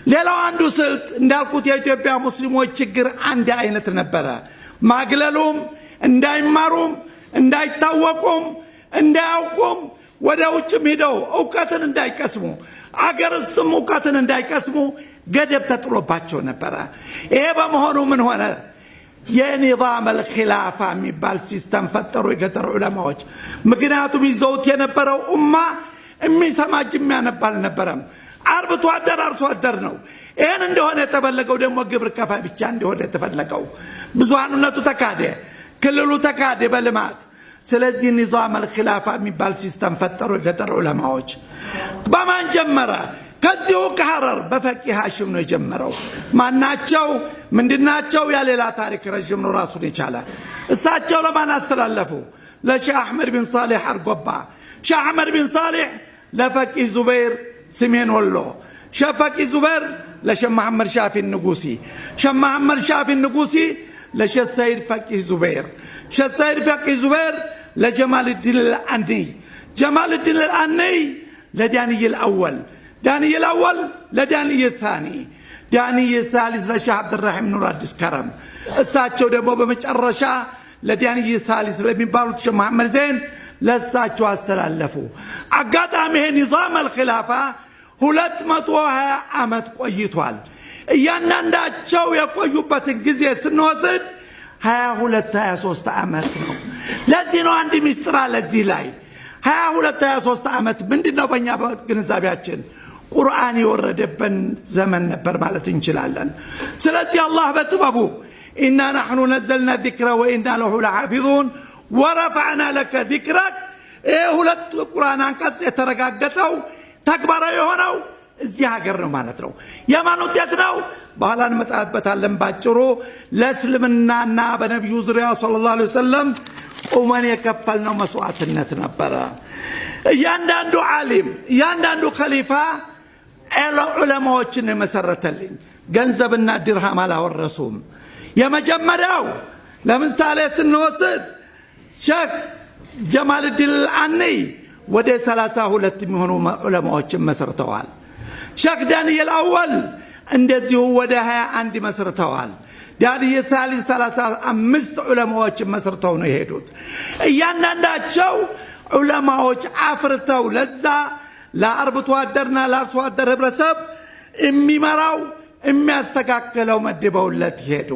ሌላው አንዱ ስልት እንዳልኩት የኢትዮጵያ ሙስሊሞች ችግር አንድ አይነት ነበረ። ማግለሉም እንዳይማሩም እንዳይታወቁም እንዳያውቁም ወደ ውጭም ሄደው ዕውቀትን እንዳይቀስሙ አገር ውስጥም ዕውቀትን እንዳይቀስሙ ገደብ ተጥሎባቸው ነበረ። ይሄ በመሆኑ ምን ሆነ? የኒዛም አልኺላፋ የሚባል ሲስተም ፈጠሩ የገጠር ዑለማዎች። ምክንያቱም ይዘውት የነበረው ኡማ የሚሰማጅ የሚያነብ አልነበረም። አርብቶ አደር አርሶ አደር ነው። ይህን እንደሆነ የተፈለገው ደግሞ ግብር ከፋይ ብቻ እንደሆነ የተፈለገው ብዙሃንነቱ ተካደ፣ ክልሉ ተካደ በልማት። ስለዚህ ኒዛም አልኺላፋ የሚባል ሲስተም ፈጠሩ የገጠር ዑለማዎች። በማን ጀመረ? ከዚሁ ከሐረር በፈቂህ ሐሽም ነው የጀመረው። ማናቸው ምንድናቸው? ያሌላ ታሪክ ረጅም ነው ራሱን የቻለ። እሳቸው ለማን አስተላለፉ? ለሼህ አህመድ ቢን ሳሊህ አርጎባ። ሼህ አህመድ ቢን ሳሊህ ለፈቂህ ዙበይር سمين والله شفك زبير لش محمد شافي النقوسي شم محمد شافي النقوسي لش السيد فقيه زبير ش السيد فقيه زبير لجمال الدين الأني جمال الدين الأني لداني الأول داني الأول لداني الثاني داني الثالث لش عبد الرحيم نور الدس كرم الساتشو دبوا بمجرشة لداني الثالث لمن باروت ش محمد زين ለሳቸው አስተላለፉ። አጋጣሚ ኒዛም አልኺላፋ 220 ዓመት ቆይቷል። እያንዳንዳቸው የቆዩበትን ጊዜ ስንወስድ 22 23 ዓመት ነው። ለዚህ ነው አንድ ሚስጥር ለዚህ ላይ 22 23 ዓመት ምንድነው? በእኛ ግንዛቤያችን ቁርአን የወረደበት ዘመን ነበር ማለት እንችላለን። ስለዚህ አላህ በጥበቡ ኢና ነሕኑ ነዘልና ዚክረ ወኢና ለሁ ለሐፊዙን ورفعنا لك ذكرك ሁለት ቁርአን አንቀጽ የተረጋገጠው ተግባራዊ ሆነው እዚህ ሀገር ነው ማለት ነው። የማን ውጤት ነው? በኋላ እንመጣበታለን። ባጭሩ ለእስልምናና በነብዩ ዙሪያ ሰለላሁ ዐለይሂ ወሰለም ቁመን የከፈልነው መስዋዕትነት ነበረ። እያንዳንዱ ዓሊም እያንዳንዱ ኸሊፋ ዑለማዎችን መሰረተልኝ። ገንዘብና ድርሃም አላወረሱም። የመጀመሪያው ለምሳሌ ስንወስድ ሼህ ጀማል الدين الأني ወደ 32 የሚሆኑ ዑለማዎችን መስርተዋል። ሼህ ዳንኤል አወል እንደዚሁ ወደ 21 መስርተዋል። ዳንኤል ثالث 35 ዑለማዎችን መስርተው ነው የሄዱት። እያንዳንዳቸው ዑለማዎች አፍርተው ለዛ ለአርብቶ አደርና ለአርሶ አደር ህብረተሰብ የሚመራው የሚያስተካክለው መድበውለት ሄዱ።